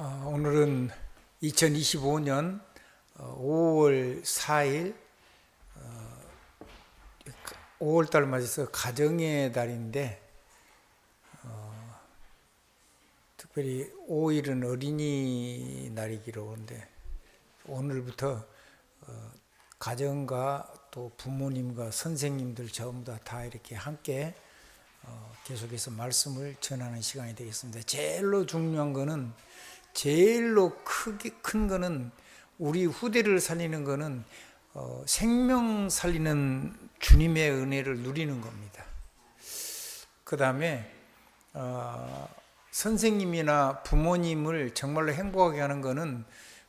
오늘은 2025년 5월 4일 5월달 맞아서 가정의 달인데 특별히 5일은 어린이날이기로 하는데 오늘부터 가정과 또 부모님과 선생님들 전부 다 이렇게 함께 계속해서 말씀을 전하는 시간이 되겠습니다. 제일로 중요한 거는 제일로 큰 거는 우리 후대를 살리는 거는 생명 살리는 주님의 은혜를 누리는 겁니다. 그 다음에 선생님이나 부모님을 정말로 행복하게 하는 거는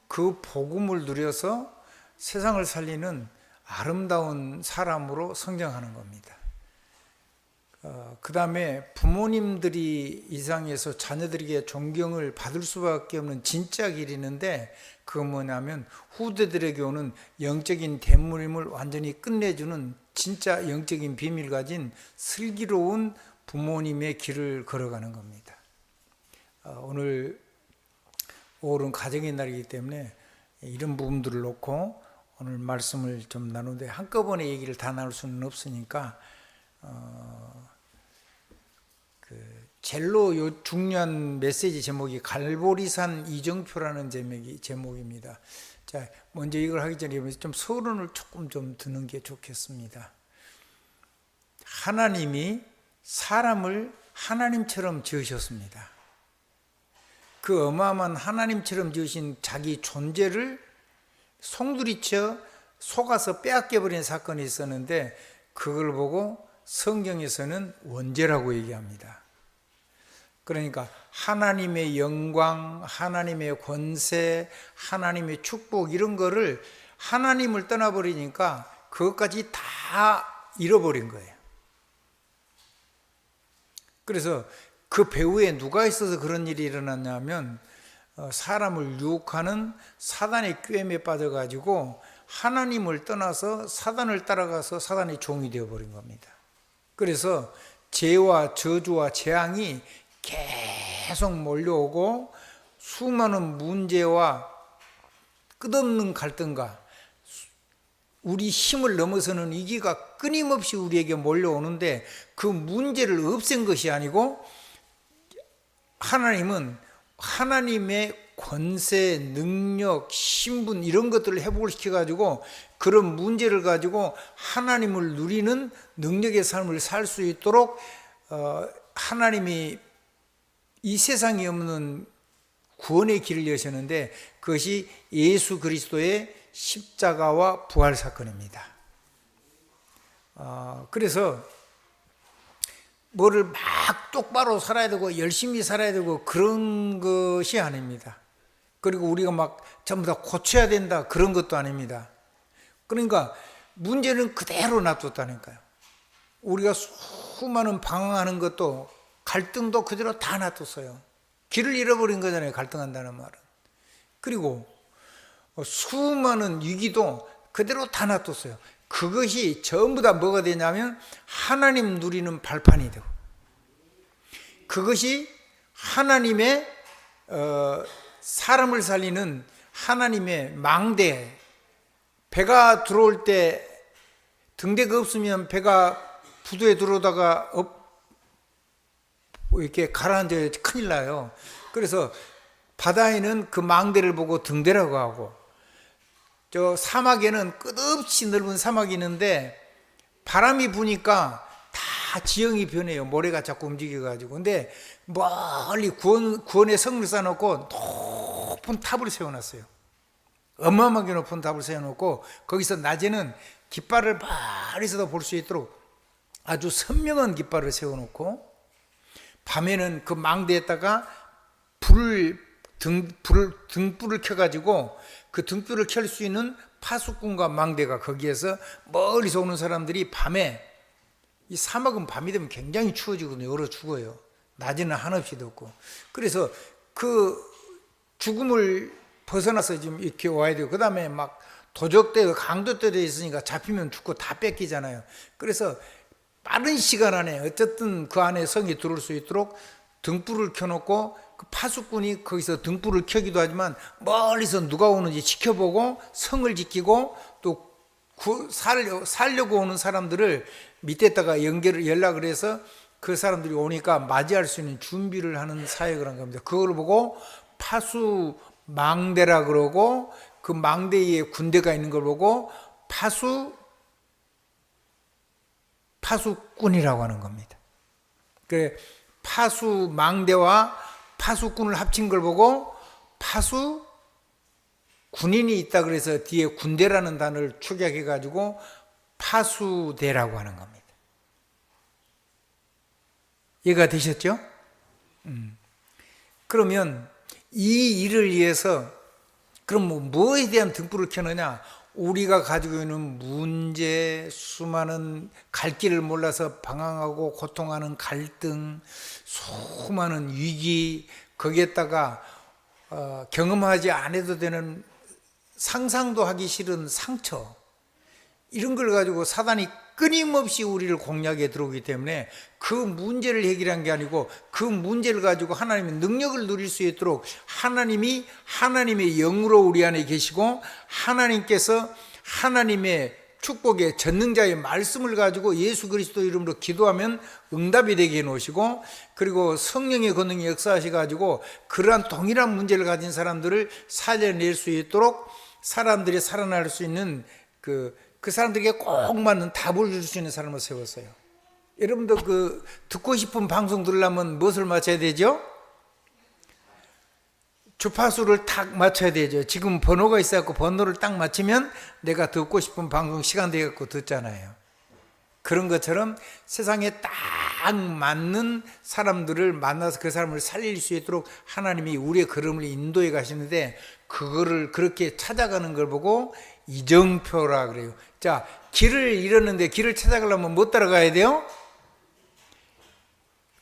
그 복음을 누려서 세상을 살리는 아름다운 사람으로 성장하는 겁니다. 그 다음에 부모님들이 이 세상에서 자녀들에게 존경을 받을 수밖에 없는 진짜 길이 있는데 그건 뭐냐면 후대들에게 오는 영적인 대물림을 완전히 끝내주는 진짜 영적인 비밀 가진 슬기로운 부모님의 길을 걸어가는 겁니다. 오늘 5월은 가정의 날이기 때문에 이런 부분들을 놓고 오늘 말씀을 좀 나누는데 한꺼번에 얘기를 다 나눌 수는 없으니까 제일로 중요한 메시지 제목이 갈보리산 이정표라는 제목입니다. 자, 먼저 이걸 하기 전에 좀 서론을 조금 좀 듣는 게 좋겠습니다. 하나님이 사람을 하나님처럼 지으셨습니다. 그 어마어마한 하나님처럼 지으신 자기 존재를 송두리쳐 속아서 빼앗겨버린 사건이 있었는데 그걸 보고 성경에서는 원죄라고 얘기합니다. 그러니까 하나님의 영광, 하나님의 권세, 하나님의 축복 이런 거를 하나님을 떠나버리니까 그것까지 다 잃어버린 거예요. 그래서 그 배후에 누가 있어서 그런 일이 일어났냐면 사람을 유혹하는 사단의 꾀임에 빠져가지고 하나님을 떠나서 사단을 따라가서 사단의 종이 되어버린 겁니다. 그래서 죄와 저주와 재앙이 계속 몰려오고 수많은 문제와 끝없는 갈등과 우리 힘을 넘어서는 위기가 끊임없이 우리에게 몰려오는데 그 문제를 없앤 것이 아니고 하나님은 하나님의 권세, 능력, 신분 이런 것들을 회복을 시켜가지고 그런 문제를 가지고 하나님을 누리는 능력의 삶을 살 수 있도록 하나님이 이 세상에 없는 구원의 길을 여셨는데 그것이 예수 그리스도의 십자가와 부활 사건입니다. 그래서 뭐를 막 똑바로 살아야 되고 열심히 살아야 되고 그런 것이 아닙니다. 그리고 우리가 막 전부 다 고쳐야 된다 그런 것도 아닙니다. 그러니까 문제는 그대로 놔뒀다니까요. 우리가 수많은 방황하는 것도 갈등도 그대로 다 놔뒀어요. 길을 잃어버린 거잖아요. 갈등한다는 말은. 그리고 수많은 위기도 그대로 다 놔뒀어요. 그것이 전부 다 뭐가 되냐면 하나님 누리는 발판이 되고 그것이 하나님의 사람을 살리는 하나님의 망대. 배가 들어올 때 등대가 없으면 배가 부두에 들어오다가 이렇게 가라앉아야 큰일 나요. 그래서 바다에는 그 망대를 보고 등대라고 하고 저 사막에는 끝없이 넓은 사막이 있는데 바람이 부니까 다 지형이 변해요. 모래가 자꾸 움직여가지고. 근데 멀리 구원의 성을 쌓아놓고 높은 탑을 세워놨어요. 어마어마하게 높은 탑을 세워놓고 거기서 낮에는 깃발을 멀리서도 볼 수 있도록 아주 선명한 깃발을 세워놓고 밤에는 그 망대에다가 등불을 켜가지고 그 등불을 켤 수 있는 파수꾼과 망대가 거기에서 멀리서 오는 사람들이 밤에 이 사막은 밤이 되면 굉장히 추워지거든요. 얼어 죽어요. 낮에는 한없이 덥고. 그래서 그 죽음을 벗어나서 지금 이렇게 와야 되고 그 다음에 막 도적대가 강도대도 있으니까 잡히면 죽고 다 뺏기잖아요. 그래서 빠른 시간 안에 어쨌든 그 안에 성이 들어올 수 있도록 등불을 켜놓고 그 파수꾼이 거기서 등불을 켜기도 하지만 멀리서 누가 오는지 지켜보고 성을 지키고 또 살려고 오는 사람들을 밑에다가 연락을 해서 그 사람들이 오니까 맞이할 수 있는 준비를 하는 사역을 한 겁니다. 그걸 보고 파수망대라 그러고, 그 망대에 군대가 있는 걸 보고 파수꾼이라고 하는 겁니다. 그래, 파수망대와 파수꾼을 합친 걸 보고 파수 군인이 있다 그래서 뒤에 군대라는 단어를 축약해 가지고 파수대라고 하는 겁니다. 이해가 되셨죠? 그러면 이 일을 위해서 그럼 뭐에 대한 등불을 켜느냐? 우리가 가지고 있는 문제, 수많은 갈 길을 몰라서 방황하고 고통하는 갈등, 수많은 위기, 거기에다가 경험하지 않아도 되는 상상도 하기 싫은 상처, 이런 걸 가지고 사단이 끊임없이 우리를 공략에 들어오기 때문에 그 문제를 해결한 게 아니고 그 문제를 가지고 하나님의 능력을 누릴 수 있도록 하나님이 하나님의 영으로 우리 안에 계시고, 하나님께서 하나님의 축복의 전능자의 말씀을 가지고 예수 그리스도 이름으로 기도하면 응답이 되게 해놓으시고, 그리고 성령의 권능이 역사하셔 가지고 그러한 동일한 문제를 가진 사람들을 살려낼 수 있도록 사람들이 살아날 수 있는 그 사람들에게 꼭 맞는 답을 줄 수 있는 사람을 세웠어요. 여러분도 그 듣고 싶은 방송 들으려면 무엇을 맞춰야 되죠? 주파수를 딱 맞춰야 되죠. 지금 번호가 있어갖고 번호를 딱 맞추면 내가 듣고 싶은 방송 시간 되갖고 듣잖아요. 그런 것처럼 세상에 딱 맞는 사람들을 만나서 그 사람을 살릴 수 있도록 하나님이 우리의 걸음을 인도해 가시는데, 그거를 그렇게 찾아가는 걸 보고 이정표라 그래요. 자, 길을 잃었는데 길을 찾아가려면 못 따라가야 돼요?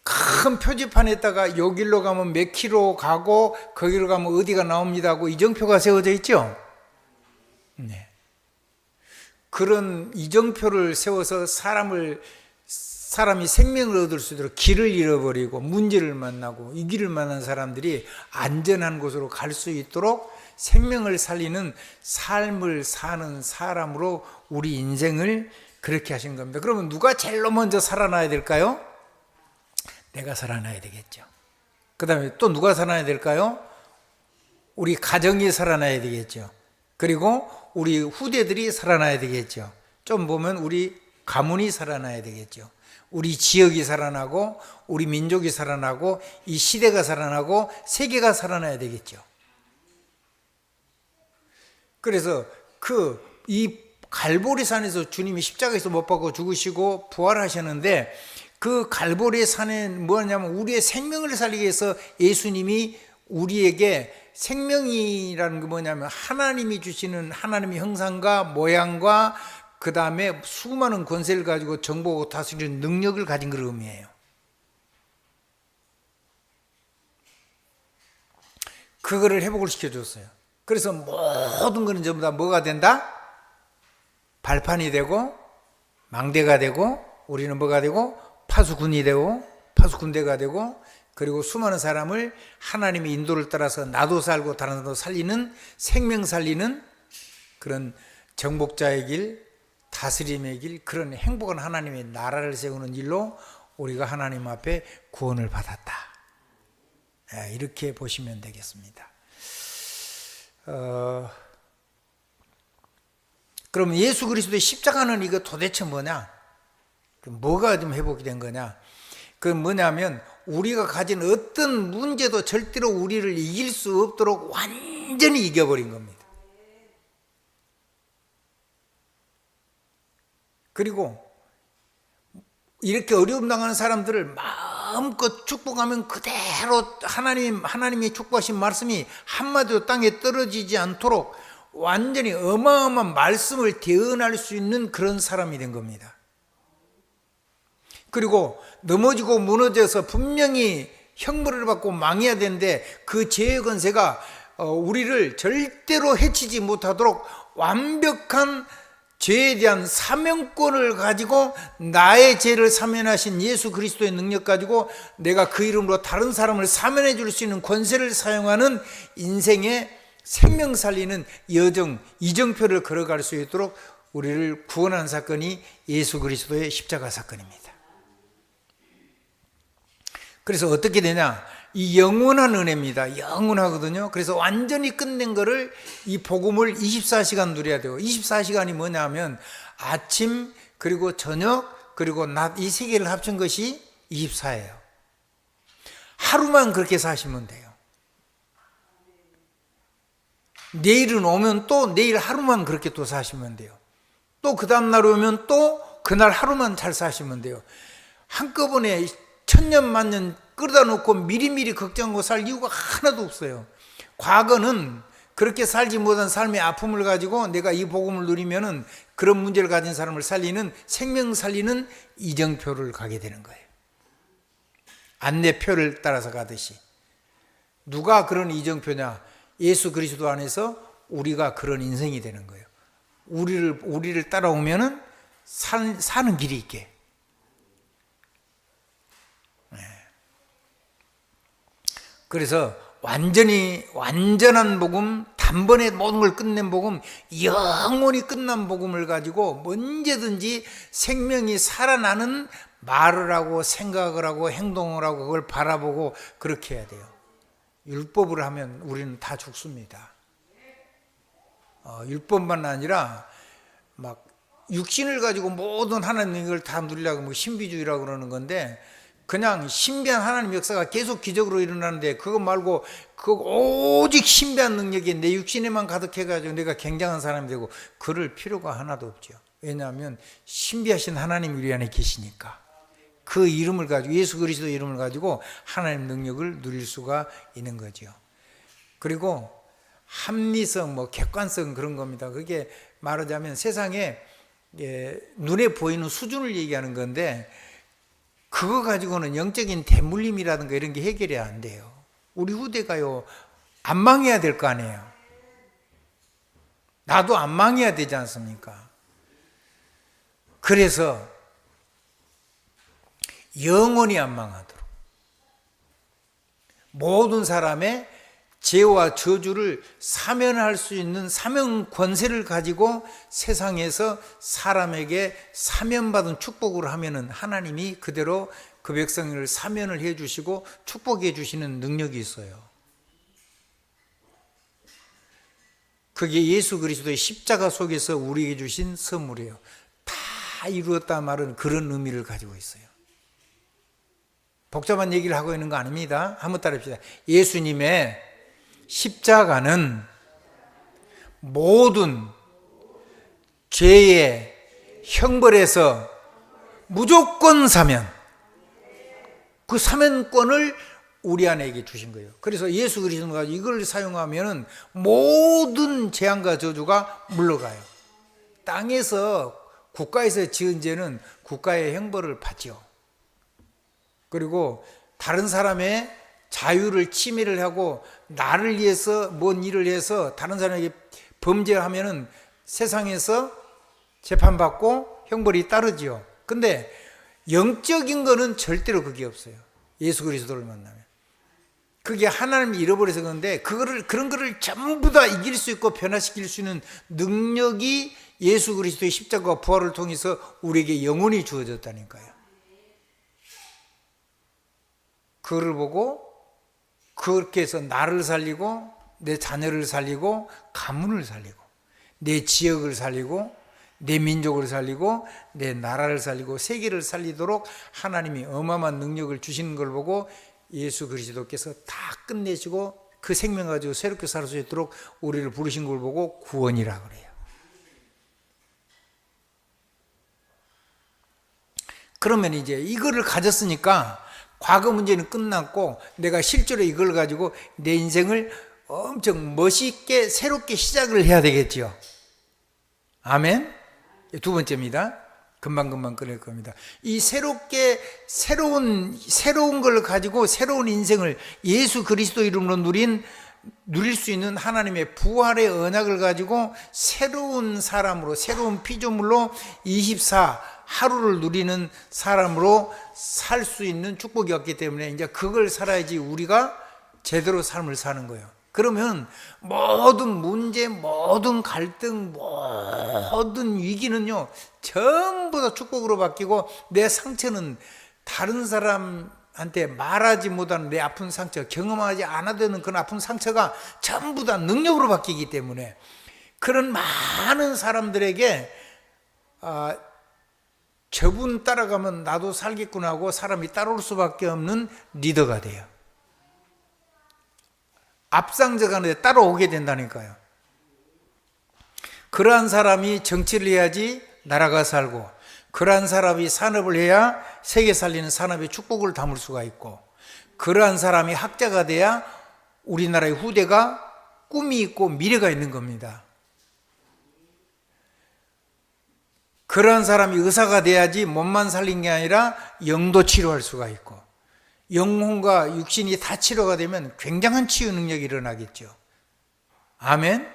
큰 표지판에다가 요 길로 가면 몇 킬로 가고 거기로 가면 어디가 나옵니다 하고 이정표가 세워져 있죠? 네. 그런 이정표를 세워서 사람이 생명을 얻을 수 있도록 길을 잃어버리고 문제를 만나고 이 길을 만난 사람들이 안전한 곳으로 갈 수 있도록 생명을 살리는 삶을 사는 사람으로 우리 인생을 그렇게 하신 겁니다. 그러면 누가 제일 먼저 살아나야 될까요? 내가 살아나야 되겠죠. 그 다음에 또 누가 살아나야 될까요? 우리 가정이 살아나야 되겠죠. 그리고 우리 후대들이 살아나야 되겠죠. 좀 보면 우리 가문이 살아나야 되겠죠. 우리 지역이 살아나고 우리 민족이 살아나고 이 시대가 살아나고 세계가 살아나야 되겠죠. 그래서 이 갈보리산에서 주님이 십자가에서 못 박고 죽으시고 부활하셨는데, 그 갈보리 산에 뭐냐면 우리의 생명을 살리기 위해서 예수님이 우리에게 생명이라는 게 뭐냐면 하나님이 주시는 하나님의 형상과 모양과 그 다음에 수많은 권세를 가지고 정복하고 다스리는 능력을 가진 걸 의미해요. 그거를 회복을 시켜줬어요. 그래서 모든 것은 전부 다 뭐가 된다? 발판이 되고 망대가 되고 우리는 뭐가 되고 파수군이 되고 파수군대가 되고, 그리고 수많은 사람을 하나님의 인도를 따라서 나도 살고 다른 사람도 살리는, 생명 살리는 그런 정복자의 길, 다스림의 길, 그런 행복한 하나님의 나라를 세우는 일로 우리가 하나님 앞에 구원을 받았다. 이렇게 보시면 되겠습니다. 그럼 예수 그리스도의 십자가는 이거 도대체 뭐냐? 뭐가 좀 회복이 된 거냐? 그건 뭐냐면 우리가 가진 어떤 문제도 절대로 우리를 이길 수 없도록 완전히 이겨버린 겁니다. 그리고 이렇게 어려움 당하는 사람들을 마음껏 축복하면 그대로 하나님이 축복하신 말씀이 한마디도 땅에 떨어지지 않도록 완전히 어마어마한 말씀을 대언할 수 있는 그런 사람이 된 겁니다. 그리고 넘어지고 무너져서 분명히 형벌을 받고 망해야 되는데 그 죄의 권세가 우리를 절대로 해치지 못하도록 완벽한 죄에 대한 사명권을 가지고 나의 죄를 사면하신 예수 그리스도의 능력 가지고 내가 그 이름으로 다른 사람을 사면해 줄 수 있는 권세를 사용하는 인생의 생명 살리는 여정, 이정표를 걸어갈 수 있도록 우리를 구원한 사건이 예수 그리스도의 십자가 사건입니다. 그래서 어떻게 되냐? 이 영원한 은혜입니다. 영원하거든요. 그래서 완전히 끝낸 거를 이 복음을 24시간 누려야 돼요. 24시간이 뭐냐 하면 아침 그리고 저녁 그리고 낮 이 세 개를 합친 것이 24예요. 하루만 그렇게 사시면 돼요. 내일은 오면 또 내일 하루만 그렇게 또 사시면 돼요. 또 그 다음날 오면 또 그날 하루만 잘 사시면 돼요. 한꺼번에 천년 만년 끌어다 놓고 미리미리 걱정하고 살 이유가 하나도 없어요. 과거는 그렇게 살지 못한 삶의 아픔을 가지고 내가 이 복음을 누리면은 그런 문제를 가진 사람을 살리는 생명 살리는 이정표를 가게 되는 거예요. 안내표를 따라서 가듯이. 누가 그런 이정표냐? 예수 그리스도 안에서 우리가 그런 인생이 되는 거예요. 우리를 따라오면은 사는 길이 있게. 그래서 완전한 복음, 단번에 모든 걸 끝낸 복음, 영원히 끝난 복음을 가지고 언제든지 생명이 살아나는 말을 하고 생각을 하고 행동을 하고 그걸 바라보고 그렇게 해야 돼요. 율법을 하면 우리는 다 죽습니다. 율법만 아니라 막 육신을 가지고 모든 하나님의 걸 다 누리려고 뭐 신비주의라고 그러는 건데 그냥 신비한 하나님 역사가 계속 기적으로 일어나는데 그거 말고 그 오직 신비한 능력이 내 육신에만 가득해가지고 내가 굉장한 사람이 되고 그럴 필요가 하나도 없죠. 왜냐하면 신비하신 하나님이 우리 안에 계시니까 그 이름을 가지고 예수 그리스도 이름을 가지고 하나님 능력을 누릴 수가 있는 거죠. 그리고 합리성, 뭐 객관성 그런 겁니다. 그게 말하자면 세상에 눈에 보이는 수준을 얘기하는 건데 그거 가지고는 영적인 대물림이라든가 이런 게 해결이 안 돼요. 우리 후대가요 안 망해야 될 거 아니에요. 나도 안 망해야 되지 않습니까? 그래서 영원히 안 망하도록 모든 사람의 죄와 저주를 사면할 수 있는 사명 권세를 가지고 세상에서 사람에게 사면받은 축복을 하면은 하나님이 그대로 그 백성을 사면을 해 주시고 축복해 주시는 능력이 있어요. 그게 예수 그리스도의 십자가 속에서 우리에게 주신 선물이에요. 다 이루었다 말은 그런 의미를 가지고 있어요. 복잡한 얘기를 하고 있는 거 아닙니다. 한번 따라합시다. 예수님의 십자가는 모든 죄의 형벌에서 무조건 사면, 그 사면권을 우리 안에게 주신 거예요. 그래서 예수 그리스도가 이걸 사용하면 모든 재앙과 저주가 물러가요. 땅에서 국가에서 지은 죄는 국가의 형벌을 받죠. 그리고 다른 사람의 자유를 침해를 하고 나를 위해서 뭔 일을 해서 다른 사람에게 범죄하면은 세상에서 재판받고 형벌이 따르지요. 근데 영적인 거는 절대로 그게 없어요. 예수 그리스도를 만나면. 그게 하나님이 잃어버려서 그런데 그런 거를 전부 다 이길 수 있고 변화시킬 수 있는 능력이 예수 그리스도의 십자가와 부활을 통해서 우리에게 영원히 주어졌다니까요. 그걸 보고 그렇게 해서 나를 살리고 내 자녀를 살리고 가문을 살리고 내 지역을 살리고 내 민족을 살리고 내 나라를 살리고 세계를 살리도록 하나님이 어마어마한 능력을 주시는 걸 보고 예수 그리스도께서 다 끝내시고 그 생명 가지고 새롭게 살 수 있도록 우리를 부르신 걸 보고 구원이라고 그래요. 그러면 이제 이거를 가졌으니까 과거 문제는 끝났고 내가 실제로 이걸 가지고 내 인생을 엄청 멋있게 새롭게 시작을 해야 되겠죠. 아멘. 두 번째입니다. 금방 끊을 겁니다. 이 새로운 걸 가지고 새로운 인생을 예수 그리스도 이름으로 누린 누릴 수 있는 하나님의 부활의 언약을 가지고 새로운 사람으로, 새로운 피조물로 24 하루를 누리는 사람으로 살 수 있는 축복이었기 때문에 이제 그걸 살아야지 우리가 제대로 삶을 사는 거예요. 그러면 모든 문제, 모든 갈등, 모든 위기는요 전부 다 축복으로 바뀌고, 내 상처는 다른 사람한테 말하지 못하는 내 아픈 상처, 경험하지 않아도 되는 그런 아픈 상처가 전부 다 능력으로 바뀌기 때문에 그런 많은 사람들에게 저분 따라가면 나도 살겠구나 하고 사람이 따라올 수밖에 없는 리더가 돼요. 앞상저 가는데 따라오게 된다니까요. 그러한 사람이 정치를 해야지 나라가 살고, 그러한 사람이 산업을 해야 세계 살리는 산업의 축복을 담을 수가 있고, 그러한 사람이 학자가 돼야 우리나라의 후대가 꿈이 있고 미래가 있는 겁니다. 그러한 사람이 의사가 돼야지 몸만 살린 게 아니라 영도 치료할 수가 있고, 영혼과 육신이 다 치료가 되면 굉장한 치유 능력이 일어나겠죠. 아멘.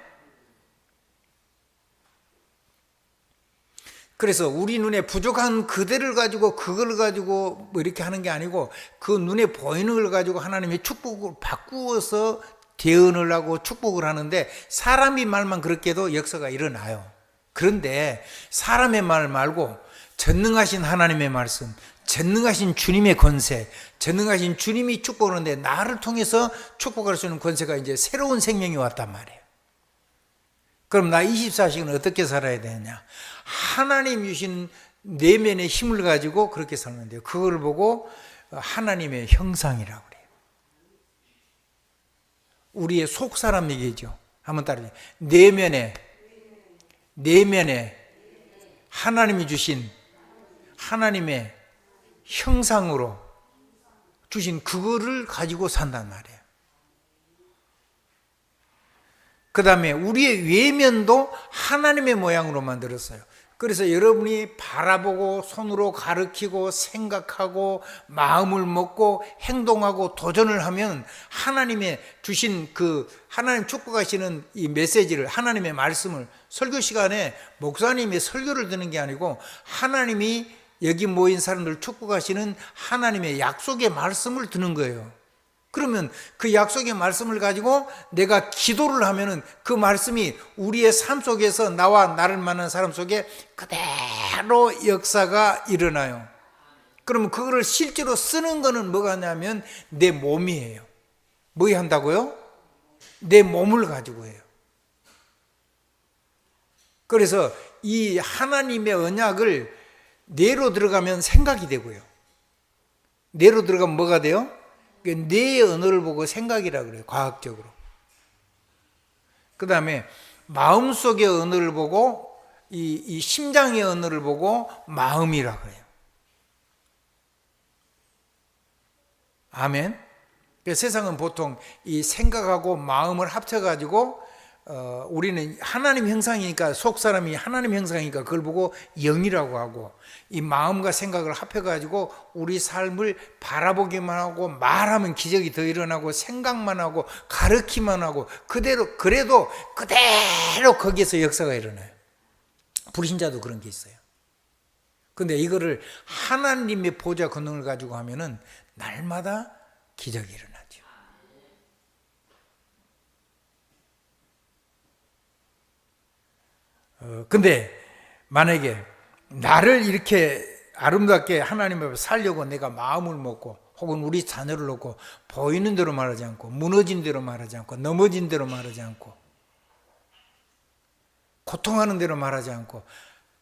그래서 우리 눈에 부족한 그대를 가지고 그걸 가지고 뭐 이렇게 하는 게 아니고, 그 눈에 보이는 걸 가지고 하나님의 축복을 바꾸어서 대언을 하고 축복을 하는데, 사람이 말만 그렇게 해도 역사가 일어나요. 그런데 사람의 말 말고 전능하신 하나님의 말씀, 전능하신 주님의 권세, 전능하신 주님이 축복하는데 나를 통해서 축복할 수 있는 권세가 이제 새로운 생명이 왔단 말이에요. 그럼 나 24시간 어떻게 살아야 되느냐? 하나님 주신 내면의 힘을 가지고 그렇게 살면 돼요. 그걸 보고 하나님의 형상이라고 그래요. 우리의 속 사람 얘기죠. 한번 따라해요. 내면에 하나님이 주신 하나님의 형상으로 주신 그거를 가지고 산단 말이에요. 그 다음에 우리의 외면도 하나님의 모양으로 만들었어요. 그래서 여러분이 바라보고 손으로 가리키고 생각하고 마음을 먹고 행동하고 도전을 하면 하나님의 주신 그 하나님 축복하시는 이 메시지를, 하나님의 말씀을, 설교 시간에 목사님의 설교를 듣는 게 아니고 하나님이 여기 모인 사람들 축복하시는 하나님의 약속의 말씀을 듣는 거예요. 그러면 그 약속의 말씀을 가지고 내가 기도를 하면은 그 말씀이 우리의 삶 속에서 나와 나를 만난 사람 속에 그대로 역사가 일어나요. 그러면 그거를 실제로 쓰는 거는 뭐가 냐면 내 몸이에요. 뭐 한다고요? 내 몸을 가지고 해요. 그래서 이 하나님의 언약을 뇌로 들어가면 생각이 되고요. 뇌로 들어가면 뭐가 돼요? 뇌의 언어를 보고 생각이라고 그래요. 과학적으로. 그 다음에 마음속의 언어를 보고 이 심장의 언어를 보고 마음이라고 그래요. 아멘. 세상은 보통 이 생각하고 마음을 합쳐가지고 우리는 하나님 형상이니까, 속 사람이 하나님 형상이니까 그걸 보고 영이라고 하고, 이 마음과 생각을 합해가지고 우리 삶을 바라보기만 하고 말하면 기적이 더 일어나고 생각만 하고 가르치기만 하고 그대로, 그래도 그대로 거기에서 역사가 일어나요. 불신자도 그런 게 있어요. 근데 이거를 하나님의 보좌 권능을 가지고 하면은 날마다 기적이 일어나죠. 근데 만약에 나를 이렇게 아름답게 하나님 앞에 살려고 내가 마음을 먹고, 혹은 우리 자녀를 놓고 보이는 대로 말하지 않고, 무너진 대로 말하지 않고, 넘어진 대로 말하지 않고, 고통하는 대로 말하지 않고,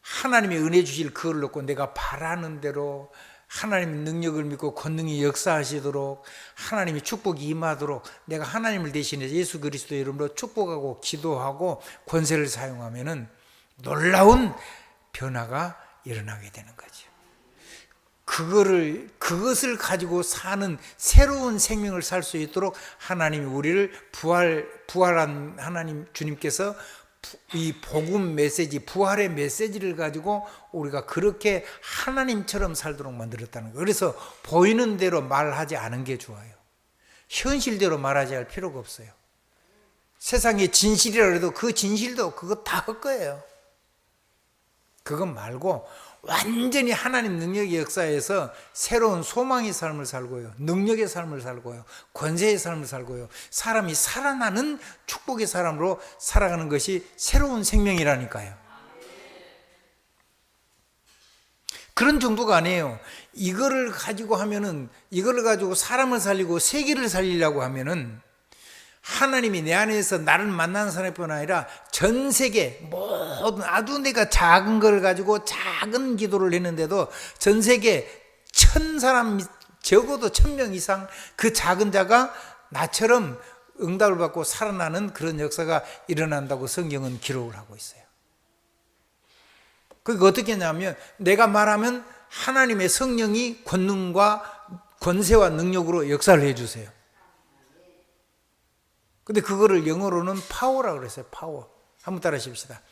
하나님의 은혜 주실 그걸 놓고 내가 바라는 대로 하나님의 능력을 믿고 권능이 역사하시도록, 하나님의 축복이 임하도록 내가 하나님을 대신해서 예수 그리스도 이름으로 축복하고 기도하고 권세를 사용하면은 놀라운 변화가 일어나게 되는 거죠. 그것을 가지고 사는 새로운 생명을 살 수 있도록 하나님이 우리를 부활한 하나님 주님께서 이 복음 메시지, 부활의 메시지를 가지고 우리가 그렇게 하나님처럼 살도록 만들었다는 거예요. 그래서 보이는 대로 말하지 않은 게 좋아요. 현실대로 말하지 할 필요가 없어요. 세상의 진실이라 해도 그 진실도 그거 다 헛거예요. 그것 말고 완전히 하나님 능력의 역사에서 새로운 소망의 삶을 살고요, 능력의 삶을 살고요, 권세의 삶을 살고요, 사람이 살아나는 축복의 사람으로 살아가는 것이 새로운 생명이라니까요. 그런 정도가 아니에요. 이거를 가지고 사람을 살리고 세계를 살리려고 하면은 하나님이 내 안에서 나를 만나는 사람뿐 아니라 전 세계 모든, 아주 내가 작은 걸 가지고 작은 기도를 했는데도 전 세계 1000사람, 적어도 1000명 이상 그 작은 자가 나처럼 응답을 받고 살아나는 그런 역사가 일어난다고 성경은 기록을 하고 있어요. 그게 어떻게 하냐면 내가 말하면 하나님의 성령이 권능과 권세와 능력으로 역사를 해주세요. 근데 그거를 영어로는 파워라고 그랬어요. 파워. 한번 따라 하십시다.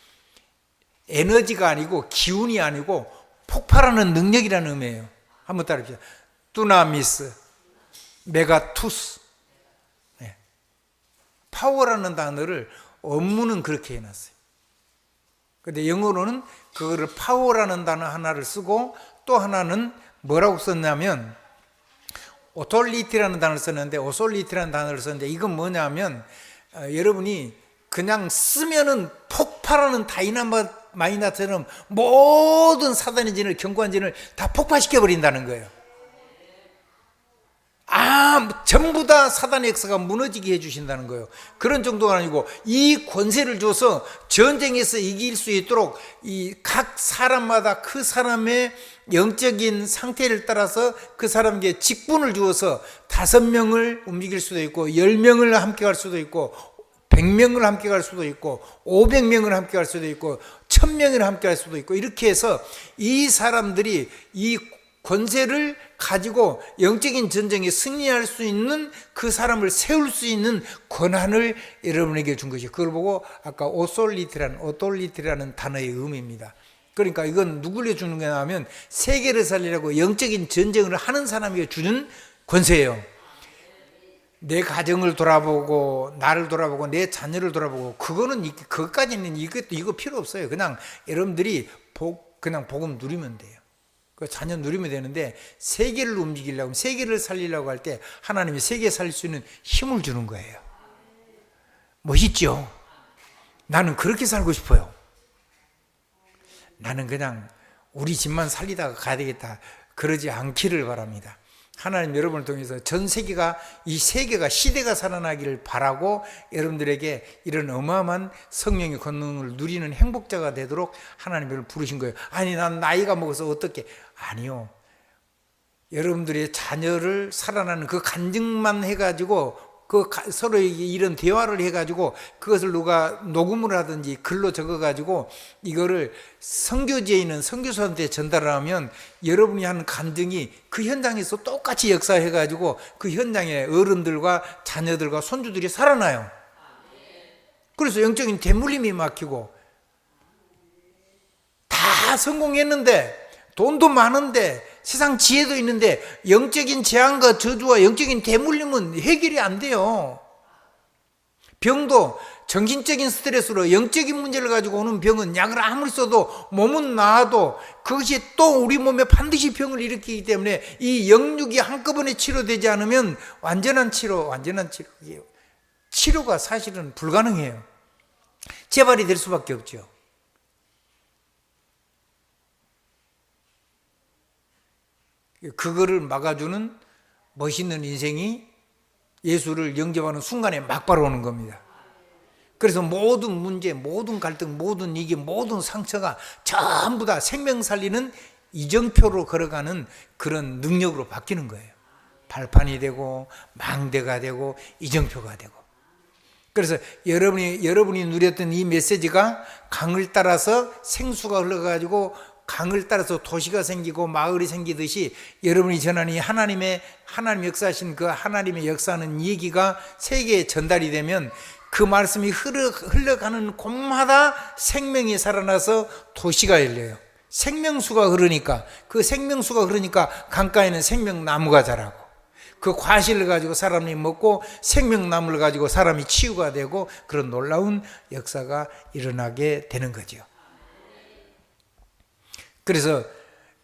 에너지가 아니고 기운이 아니고 폭발하는 능력이라는 의미예요. 한번 따라 합시다. 두나미스, 메가투스. 네. 파워라는 단어를 원문은 그렇게 해놨어요. 근데 영어로는 그거를 파워라는 단어 하나를 쓰고 또 하나는 뭐라고 썼냐면 오톨리티라는 단어를 썼는데, 오솔리티라는 단어를 썼는데 이건 뭐냐면 여러분이 그냥 쓰면은 폭발하는 다이나마이트처럼 모든 사단의 진을, 견고한 진을 다 폭파시켜 버린다는 거예요. 전부 다 사단의 역사가 무너지게 해주신다는 거예요. 그런 정도가 아니고 이 권세를 줘서 전쟁에서 이길 수 있도록 이 각 사람마다 그 사람의 영적인 상태를 따라서 그 사람에게 직분을 주어서 5명을 움직일 수도 있고 10명을 함께 갈 수도 있고 100명을 함께 갈 수도 있고 500명을 함께 갈 수도 있고 1000명을 함께 갈 수도 있고, 이렇게 해서 이 사람들이 이 권세를 가지고 영적인 전쟁에 승리할 수 있는 그 사람을 세울 수 있는 권한을 여러분에게 준 것이, 그걸 보고 아까 오톨리티라는 단어의 의미입니다. 그러니까 이건 누구를 주는 거냐면 세계를 살리려고 영적인 전쟁을 하는 사람에게 주는 권세예요. 내 가정을 돌아보고 나를 돌아보고 내 자녀를 돌아보고 그것까지는 이거 필요 없어요. 그냥 여러분들이 그냥 복음 누리면 돼요. 그 자녀 누리면 되는데, 세계를 움직이려고, 세계를 살리려고 할 때 하나님이 세계 살릴 수 있는 힘을 주는 거예요. 멋있죠? 나는 그렇게 살고 싶어요. 나는 그냥 우리 집만 살리다가 가야 되겠다, 그러지 않기를 바랍니다. 하나님 여러분을 통해서 전 세계가, 이 세계가, 시대가 살아나기를 바라고 여러분들에게 이런 어마어마한 성령의 권능을 누리는 행복자가 되도록 하나님을 부르신 거예요. 아니 난 나이가 먹어서 어떻게, 아니요. 여러분들의 자녀를 살아나는 그 간증만 해가지고 서로에게 이런 대화를 해가지고 그것을 누가 녹음을 하든지 글로 적어가지고 이거를 선교지에 있는 선교사한테 전달을 하면 여러분이 하는 간증이 그 현장에서 똑같이 역사해가지고 그 현장에 어른들과 자녀들과 손주들이 살아나요. 그래서 영적인 대물림이 막히고, 다 성공했는데 돈도 많은데 세상 지혜도 있는데 영적인 재앙과 저주와 영적인 대물림은 해결이 안 돼요. 병도 정신적인 스트레스로 영적인 문제를 가지고 오는 병은 약을 아무리 써도 몸은 나아도 그것이 또 우리 몸에 반드시 병을 일으키기 때문에 이 영육이 한꺼번에 치료되지 않으면 완전한 치료가 사실은 불가능해요. 재발이 될 수밖에 없죠. 그거를 막아주는 멋있는 인생이 예수를 영접하는 순간에 막바로 오는 겁니다. 그래서 모든 문제, 모든 갈등, 모든 위기, 모든 상처가 전부 다 생명 살리는 이정표로 걸어가는 그런 능력으로 바뀌는 거예요. 발판이 되고 망대가 되고 이정표가 되고. 그래서 여러분이 누렸던 이 메시지가 강을 따라서 생수가 흘러가지고 강을 따라서 도시가 생기고 마을이 생기듯이 여러분이 전하는 하나님 역사하신 그 하나님의 역사하는 얘기가 세계에 전달이 되면 그 말씀이 흘러가는 곳마다 생명이 살아나서 도시가 열려요. 생명수가 흐르니까, 그 생명수가 흐르니까 강가에는 생명나무가 자라고, 그 과실을 가지고 사람이 먹고 생명나무를 가지고 사람이 치유가 되고 그런 놀라운 역사가 일어나게 되는 거죠. 그래서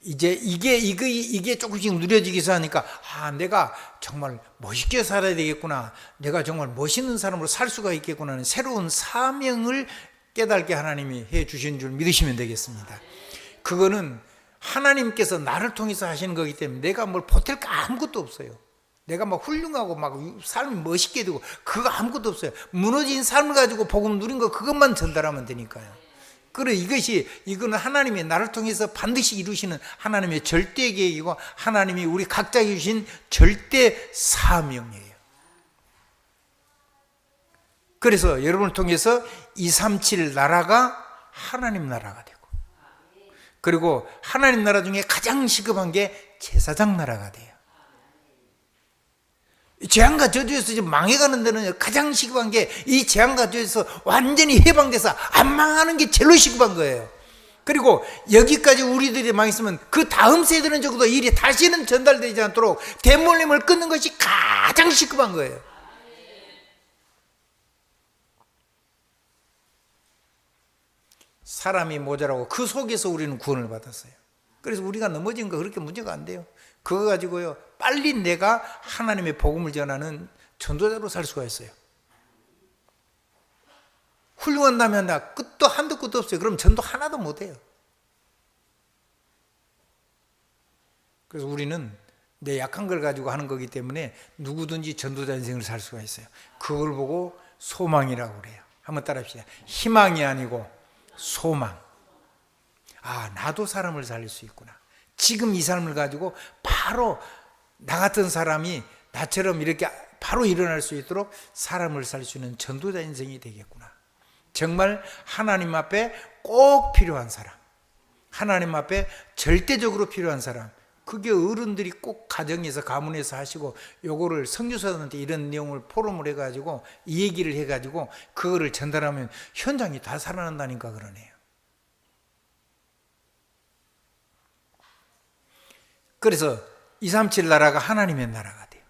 이제 이게 조금씩 누려지기 시작하니까 내가 정말 멋있게 살아야 되겠구나, 내가 정말 멋있는 사람으로 살 수가 있겠구나 하는 새로운 사명을 깨닫게 하나님이 해 주신 줄 믿으시면 되겠습니다. 그거는 하나님께서 나를 통해서 하시는 거기 때문에 내가 뭘 보탤 거 아무것도 없어요. 내가 막 훌륭하고 막 삶이 멋있게 되고 그거 아무것도 없어요. 무너진 삶을 가지고 복음 누린 거 그것만 전달하면 되니까요. 그래, 이거는 하나님이 나를 통해서 반드시 이루시는 하나님의 절대 계획이고 하나님이 우리 각자에게 주신 절대 사명이에요. 그래서 여러분을 통해서 237 나라가 하나님 나라가 되고, 그리고 하나님 나라 중에 가장 시급한 게 제사장 나라가 돼요. 재앙과 저주에서 지금 망해가는 데는 가장 시급한 게 이 재앙과 저주에서 완전히 해방돼서 안 망하는 게 제일 시급한 거예요. 그리고 여기까지 우리들이 망했으면 그 다음 세대는 적어도 일이 다시는 전달되지 않도록 대물림을 끊는 것이 가장 시급한 거예요. 사람이 모자라고 그 속에서 우리는 구원을 받았어요. 그래서 우리가 넘어진 거 그렇게 문제가 안 돼요. 그거 가지고요, 빨리 내가 하나님의 복음을 전하는 전도자로 살 수가 있어요. 훌륭한다면 나 끝도 한도 끝도 없어요. 그럼 전도 하나도 못해요. 그래서 우리는 내 약한 걸 가지고 하는 거기 때문에 누구든지 전도자 인생을 살 수가 있어요. 그걸 보고 소망이라고 그래요. 한번 따라합시다. 희망이 아니고 소망. 나도 사람을 살릴 수 있구나. 지금 이 삶을 가지고 바로 나 같은 사람이 나처럼 이렇게 바로 일어날 수 있도록 사람을 살릴 수 있는 전도자 인생이 되겠구나. 정말 하나님 앞에 꼭 필요한 사람, 하나님 앞에 절대적으로 필요한 사람, 그게 어른들이 꼭 가정에서 가문에서 하시고 요거를 선교사들한테 이런 내용을 포럼을 해가지고 이 얘기를 해가지고 그거를 전달하면 현장이 다 살아난다니까 그러네요. 그래서 237 나라가 하나님의 나라가 돼요.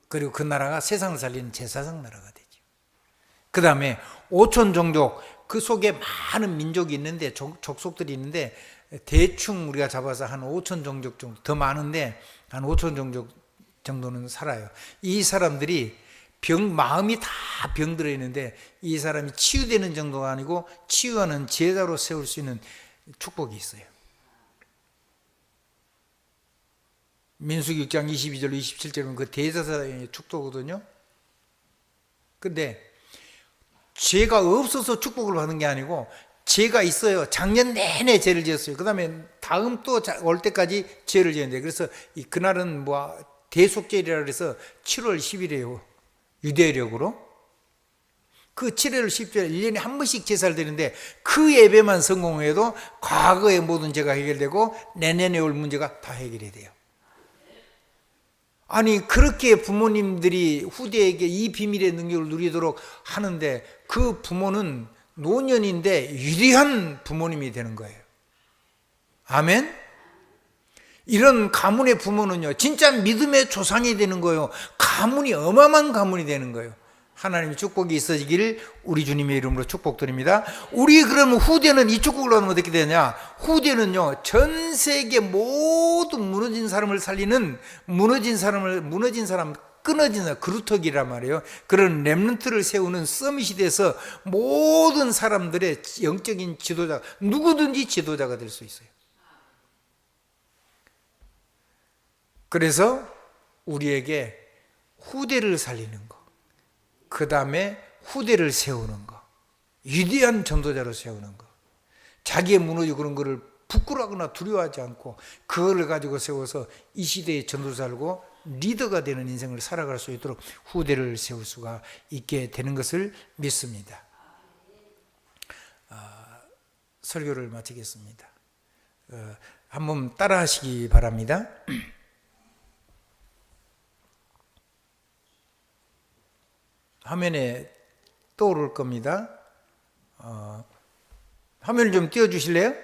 그리고 그 나라가 세상을 살리는 제사장 나라가 되죠. 그 다음에 5천 종족, 그 속에 많은 민족이 있는데 족속들이 있는데 대충 우리가 잡아서 한 5천 종족 정도, 더 많은데 한 5천 종족 정도는 살아요. 이 사람들이 마음이 다 병들어 있는데 이 사람이 치유되는 정도가 아니고 치유하는 제자로 세울 수 있는 축복이 있어요. 민수기 6장 22절 27절은 그 대제사장의 축도거든요. 근데 죄가 없어서 축복을 받는 게 아니고 죄가 있어요. 작년 내내 죄를 지었어요. 그 다음에 다음 또 올 때까지 죄를 지었는데, 그래서 그날은 대속절이라 그래서 7월 10일이에요. 유대력으로. 그 7월 10일 1년에 한 번씩 제사를 드리는데 그 예배만 성공해도 과거의 모든 죄가 해결되고 내년에 올 문제가 다 해결이 돼요. 아니, 그렇게 부모님들이 후대에게 이 비밀의 능력을 누리도록 하는데 그 부모는 노년인데 위대한 부모님이 되는 거예요. 아멘? 이런 가문의 부모는요, 진짜 믿음의 조상이 되는 거예요. 가문이 어마어마한 가문이 되는 거예요. 하나님의 축복이 있어지기를 우리 주님의 이름으로 축복드립니다. 우리 그러면 후대는 이 축복을 받으면 어떻게 되냐? 후대는요, 전 세계 모든 무너진 사람을 살리는 무너진 사람, 끊어진 사람, 그루터기란 말이에요. 그런 렘넌트를 세우는 서밋이 돼서 모든 사람들의 영적인 지도자, 누구든지 지도자가 될 수 있어요. 그래서 우리에게 후대를 살리는 거, 그 다음에 후대를 세우는 거, 위대한 전도자로 세우는 거, 자기의 무너지고 그런 거를 부끄러워하거나 두려워하지 않고 그거를 가지고 세워서 이 시대의 전도 살고 리더가 되는 인생을 살아갈 수 있도록 후대를 세울 수가 있게 되는 것을 믿습니다. 설교를 마치겠습니다. 한번 따라 하시기 바랍니다. 화면에 떠오를 겁니다. 화면을 좀 띄워주실래요?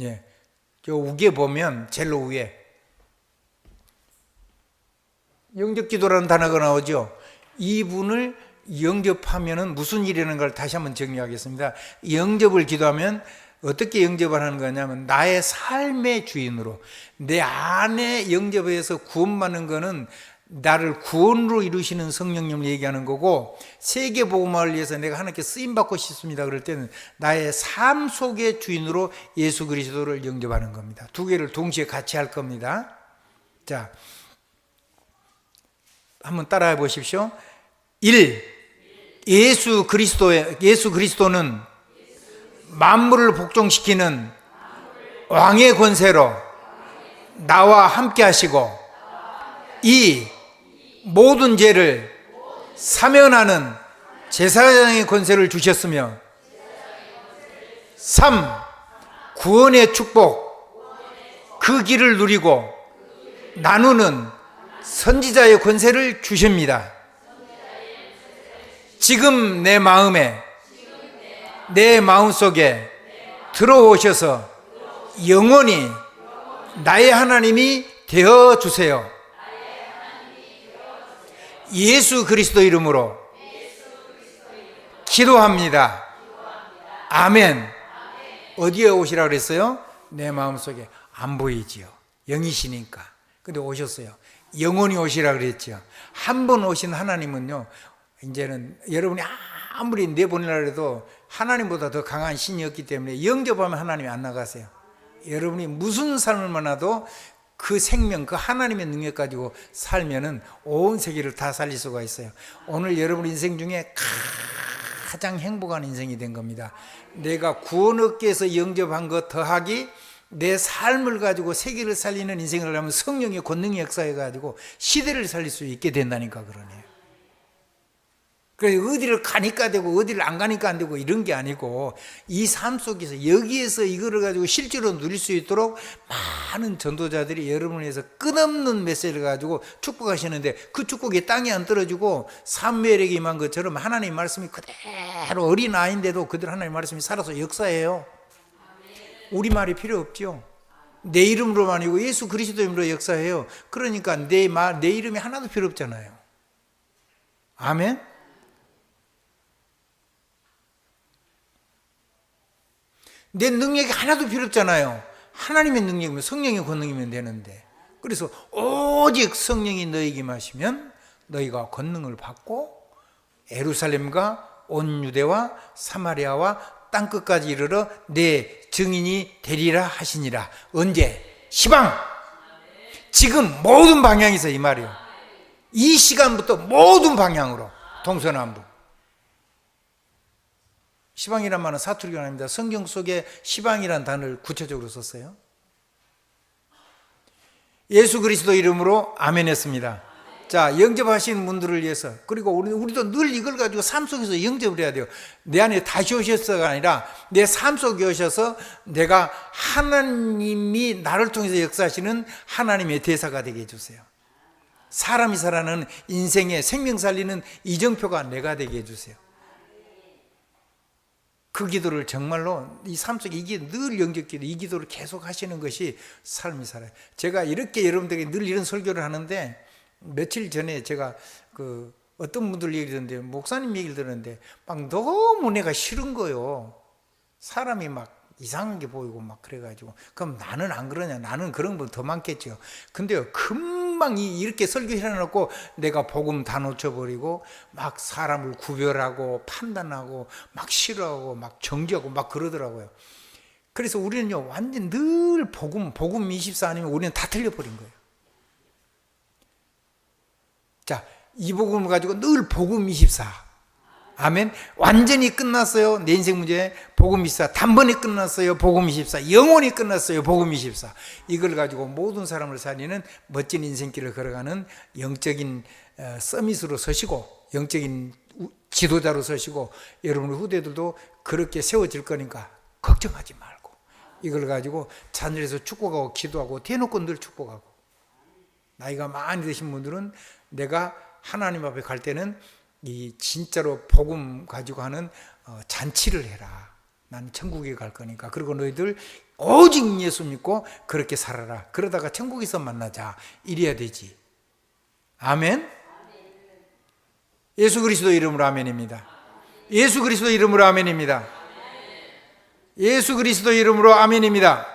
예. 저 위에 보면, 제일 위에 영접기도라는 단어가 나오죠. 이분을 영접하면은 무슨 일이라는 걸 다시 한번 정리하겠습니다. 영접을 기도하면 어떻게 영접을 하는 거냐면 나의 삶의 주인으로, 내 안에 영접해서 구원받는 거는 나를 구원으로 이루시는 성령님을 얘기하는 거고, 세계복음화를 위해서 내가 하나님께 쓰임받고 싶습니다 그럴 때는 나의 삶 속의 주인으로 예수 그리스도를 영접하는 겁니다. 두 개를 동시에 같이 할 겁니다. 자, 한번 따라해 보십시오. 1. 예수 그리스도는 만물을 복종시키는 왕의 권세로 나와 함께 하시고, 2. 모든 죄를 사면하는 제사장의 권세를 주셨으며, 3. 구원의 축복, 그 길을 누리고 나누는 선지자의 권세를 주십니다. 지금 내 마음에, 내 마음속에 들어오셔서 영원히 나의 하나님이 되어주세요. 예수 그리스도 이름으로 기도합니다. 아멘. 어디에 오시라고 그랬어요? 내 마음속에. 안 보이지요, 영이시니까. 근데 오셨어요. 영원히 오시라고 그랬죠. 한 번 오신 하나님은요, 이제는 여러분이 아무리 내보내라 해도 하나님보다 더 강한 신이 없기 때문에 영접하면 하나님이 안 나가세요. 여러분이 무슨 삶을 만나도 그 생명, 그 하나님의 능력 가지고 살면은 온 세계를 다 살릴 수가 있어요. 오늘 여러분 인생 중에 가장 행복한 인생이 된 겁니다. 내가 구원 얻기 위해서 영접한 것 더하기 내 삶을 가지고 세계를 살리는 인생을 하려면 성령의 권능이 역사해 가지고 시대를 살릴 수 있게 된다니까 그러네요. 그래서 어디를 가니까 되고 어디를 안 가니까 안 되고 이런 게 아니고, 이 삶 속에서 여기에서 이거를 가지고 실제로 누릴 수 있도록 많은 전도자들이 여러분을 위해서 끝없는 메시지를 가지고 축복하시는데, 그 축복이 땅에 안 떨어지고 삼매력이 임한 것처럼 하나님의 말씀이 그대로 어린아이인데도 그대로 하나님의 말씀이 살아서 역사해요. 우리 말이 필요 없죠. 내 이름으로만 아니고 예수 그리스도 이름으로 역사해요. 그러니까 내 이름이 하나도 필요 없잖아요. 아멘. 내 능력이 하나도 필요 없잖아요. 하나님의 능력이면, 성령의 권능이면 되는데. 그래서 오직 성령이 너에게 임하시면 너희가 권능을 받고 예루살렘과 온 유대와 사마리아와 땅끝까지 이르러 내 증인이 되리라 하시니라. 언제? 시방! 지금 모든 방향에서 이 말이에요. 이 시간부터 모든 방향으로 동서남북. 시방이란 말은 사투리가 아닙니다. 성경 속에 시방이란 단어를 구체적으로 썼어요. 예수 그리스도 이름으로 아멘 했습니다. 자, 영접하시는 분들을 위해서, 그리고 우리도 늘 이걸 가지고 삶 속에서 영접을 해야 돼요. 내 안에 다시 오셔서가 아니라 내 삶 속에 오셔서 내가 하나님이 나를 통해서 역사하시는 하나님의 대사가 되게 해주세요. 사람이 살아가는 인생의 생명 살리는 이정표가 내가 되게 해주세요. 그 기도를 정말로 이 삶 속에, 이게 늘 영접기도, 이 기도를 계속 하시는 것이 삶이 살아요. 제가 이렇게 여러분들에게 늘 이런 설교를 하는데, 며칠 전에 제가 어떤 분들 얘기 듣는데, 목사님 얘기를 들었는데 막 너무 내가 싫은 거요. 사람이 막 이상한 게 보이고 막 그래가지고, 그럼 나는 안 그러냐? 나는 그런 분 더 많겠죠. 근데요, 금방 이렇게 설교해놓고 내가 복음 다 놓쳐버리고 막 사람을 구별하고 판단하고 막 싫어하고 막 정죄하고 막 그러더라고요. 그래서 우리는요, 완전 늘 복음 24 아니면 우리는 다 틀려버린 거예요. 자, 이 복음을 가지고 늘 복음 24. 아멘. 완전히 끝났어요. 내 인생 문제 복음 24. 단번에 끝났어요. 복음 24. 영원히 끝났어요. 복음 24. 이걸 가지고 모든 사람을 살리는 멋진 인생길을 걸어가는 영적인 서밋으로 서시고, 영적인 지도자로 서시고, 여러분 후대들도 그렇게 세워질 거니까 걱정하지 말고 이걸 가지고 자녀에서 축복하고 기도하고 대놓고 늘 축복하고. 나이가 많이 드신 분들은 내가 하나님 앞에 갈 때는 이 진짜로 복음 가지고 하는 잔치를 해라. 난 천국에 갈 거니까. 그리고 너희들 오직 예수 믿고 그렇게 살아라. 그러다가 천국에서 만나자. 이래야 되지. 아멘. 예수 그리스도 이름으로 아멘입니다. 예수 그리스도 이름으로 아멘입니다. 예수 그리스도 이름으로 아멘입니다.